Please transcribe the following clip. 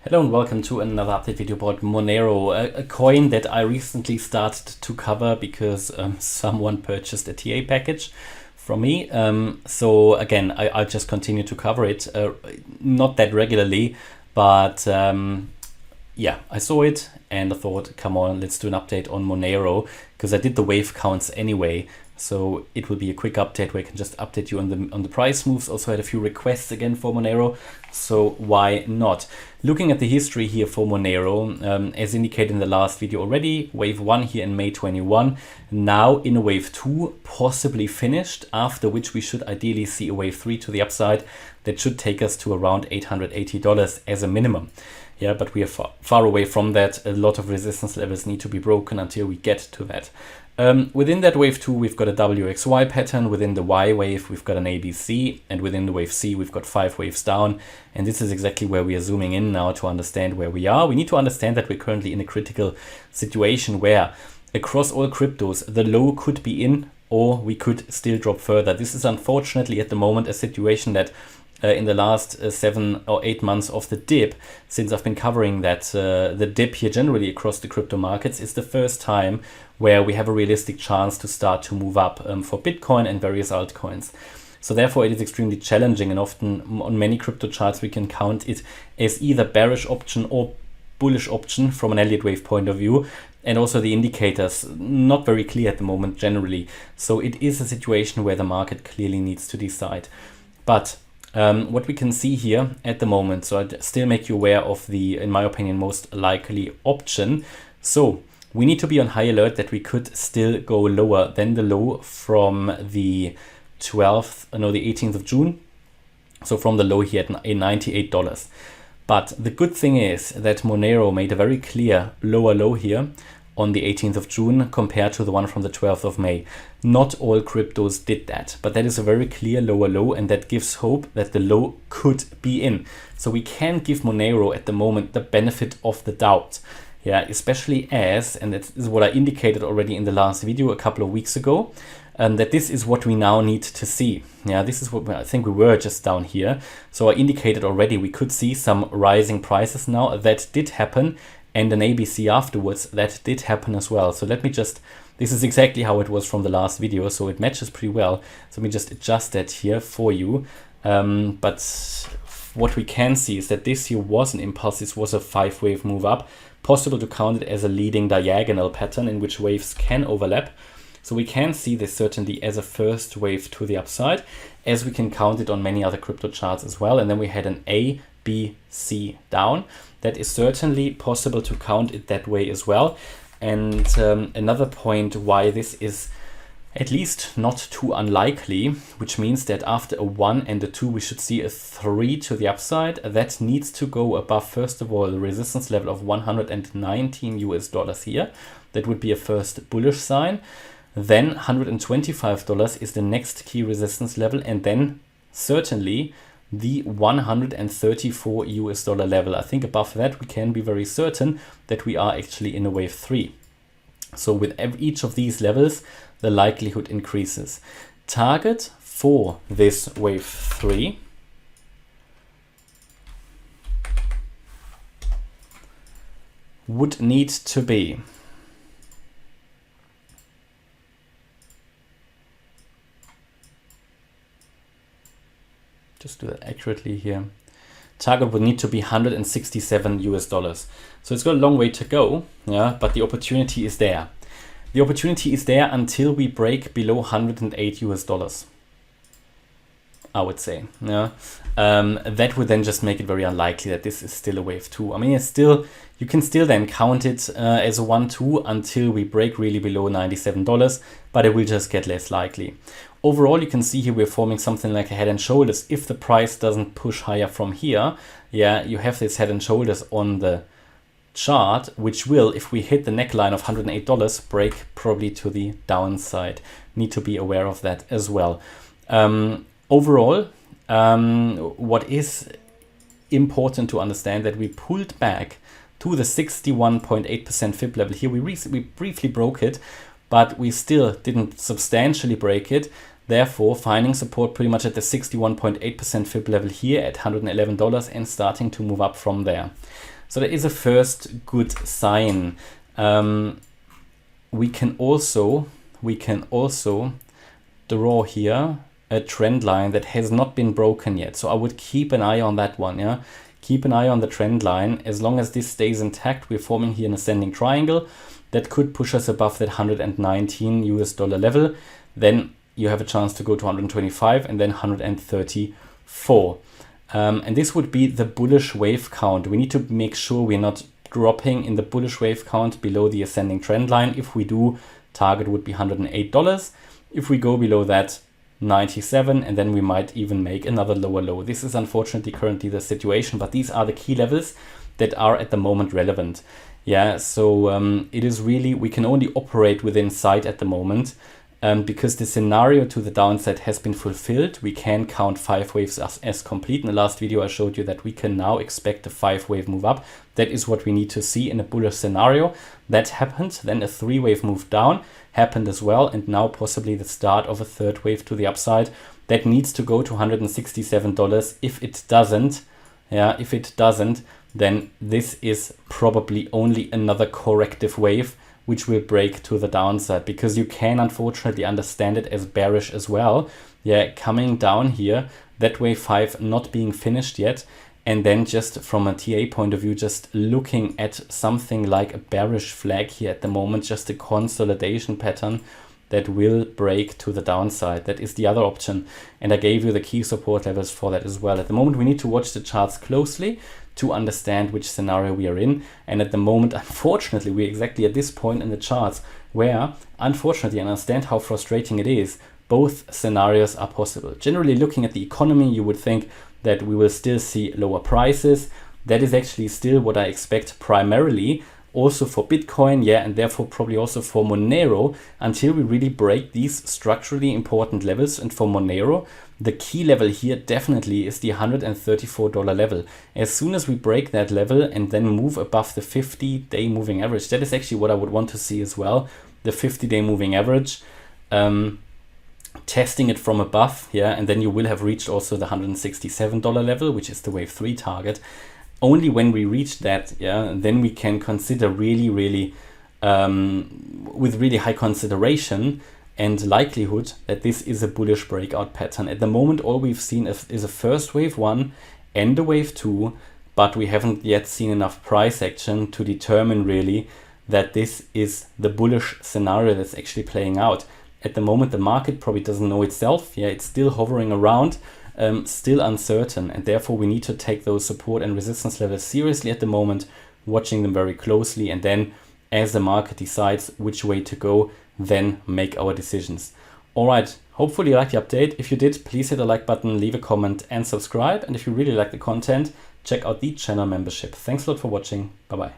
Hello and welcome to another update video about Monero, a coin that I recently started to cover because someone purchased a TA package from me. So again, I'll just continue to cover it, not that regularly, but yeah, I saw it and I thought, come on, let's do an update on Monero because I did the wave counts anyway. So it will be a quick update where I can just update you on the price moves. Also had a few requests again for Monero, so why not? Looking at the history here for Monero, as indicated in the last video already, wave 1 here in May 21, now in a wave 2, possibly finished, after which we should ideally see a wave 3 to the upside that should take us to around $880 as a minimum. Yeah, but we are far away from that. A lot of resistance levels need to be broken until we get to that. Within that wave 2, we've got a WXY pattern. Within the Y wave, we've got an ABC. And within the wave C, we've got 5 waves down. And this is exactly where we are zooming in now to understand where we are. We need to understand that we're currently in a critical situation where across all cryptos, the low could be in or we could still drop further. This is unfortunately at the moment a situation that in the last 7 or 8 months of the dip, since I've been covering that, the dip here generally across the crypto markets is the first time where we have a realistic chance to start to move up for Bitcoin and various altcoins. So therefore it is extremely challenging, and often on many crypto charts we can count it as either bearish option or bullish option from an Elliott Wave point of view. And also the indicators not very clear at the moment generally. So it is a situation where the market clearly needs to decide. But what we can see here at the moment, so I'd still make you aware of the, in my opinion, most likely option. So we need to be on high alert that we could still go lower than the low from the 18th of June. So from the low here at $98. But the good thing is that Monero made a very clear lower low here on the 18th of June compared to the one from the 12th of May. Not all cryptos did that, but that is a very clear lower low, and that gives hope that the low could be in. So we can give Monero at the moment the benefit of the doubt. Yeah, especially as, and that is what I indicated already in the last video a couple of weeks ago, that this is what we now need to see. Yeah, this is what I think we were just down here. So I indicated already we could see some rising prices now. That did happen. And an ABC afterwards, that did happen as well. So let me just, this is exactly how it was from the last video, so it matches pretty well. So let me just adjust that here for you. But what we can see is that this here was an impulse. This was a 5-wave move up, possible to count it as a leading diagonal pattern in which waves can overlap. So we can see this certainly as a first wave to the upside, as we can count it on many other crypto charts as well. And then we had an A, B, C down. That is certainly possible to count it that way as well. And another point why this is at least not too unlikely, which means that after a 1 and a 2, we should see a 3 to the upside. That needs to go above, first of all, the resistance level of $119 here. That would be a first bullish sign. Then $125 is the next key resistance level, and then certainly the $134 level. I think above that we can be very certain that we are actually in a wave 3. So with each of these levels, the likelihood increases. Target for this wave 3 would need to be just do that accurately here. Target would need to be $167. So it's got a long way to go, yeah, but the opportunity is there. The opportunity is there until we break below $108, I would say. Yeah, that would then just make it very unlikely that this is still a wave 2. I mean, it's still, you can still then count it as a 1-2 until we break really below $97, but it will just get less likely. Overall, you can see here we're forming something like a head and shoulders. If the price doesn't push higher from here, yeah, you have this head and shoulders on the chart, which will, if we hit the neckline of $108, break probably to the downside. Need to be aware of that as well. Overall, what is important to understand that we pulled back to the 61.8% fib level here. We briefly broke it, but we still didn't substantially break it. Therefore, finding support pretty much at the 61.8% fib level here at $111 and starting to move up from there. So that is a first good sign. We can also draw here a trend line that has not been broken yet. So I would keep an eye on that one. Yeah, keep an eye on the trend line. As long as this stays intact, we're forming here an ascending triangle that could push us above that $119 US level. Then you have a chance to go to 125 and then 134. And this would be the bullish wave count. We need to make sure we're not dropping in the bullish wave count below the ascending trend line. If we do, target would be $108. If we go below that, 97, and then we might even make another lower low. This is unfortunately currently the situation, but these are the key levels that are at the moment relevant. Yeah, so it is really, we can only operate within sight at the moment. Because the scenario to the downside has been fulfilled, we can count 5 waves as complete. In the last video, I showed you that we can now expect a 5-wave move up. That is what we need to see in a bullish scenario. That happened. Then a 3-wave move down happened as well. And now possibly the start of a 3rd wave to the upside. That needs to go to $167. If it doesn't, then this is probably only another corrective wave which will break to the downside, because you can unfortunately understand it as bearish as well. Yeah, coming down here, that wave 5 not being finished yet, and then just from a TA point of view, just looking at something like a bearish flag here at the moment, just a consolidation pattern that will break to the downside. That is the other option. And I gave you the key support levels for that as well. At the moment, we need to watch the charts closely to understand which scenario we are in. And at the moment, unfortunately, we're exactly at this point in the charts where, unfortunately, I understand how frustrating it is, both scenarios are possible. Generally, looking at the economy, you would think that we will still see lower prices. That is actually still what I expect primarily also for Bitcoin, yeah, and therefore probably also for Monero, until we really break these structurally important levels. And for Monero, the key level here definitely is the $134 level. As soon as we break that level and then move above the 50-day moving average, that is actually what I would want to see as well, the 50-day moving average, testing it from above, yeah, and then you will have reached also the $167 level, which is the wave 3 target. Only when we reach that, yeah, then we can consider really with really high consideration and likelihood that this is a bullish breakout pattern. At the moment, all we've seen is a first wave 1 and a wave 2, but we haven't yet seen enough price action to determine really that this is the bullish scenario that's actually playing out. At the moment, the market probably doesn't know itself. Yeah, it's still hovering around. Still uncertain, and therefore we need to take those support and resistance levels seriously at the moment, watching them very closely, and then as the market decides which way to go, then make our decisions. All right, hopefully you liked the update. If you did, please hit the like button, leave a comment and subscribe. And if you really like the content, check out the channel membership. Thanks a lot for watching. Bye-bye.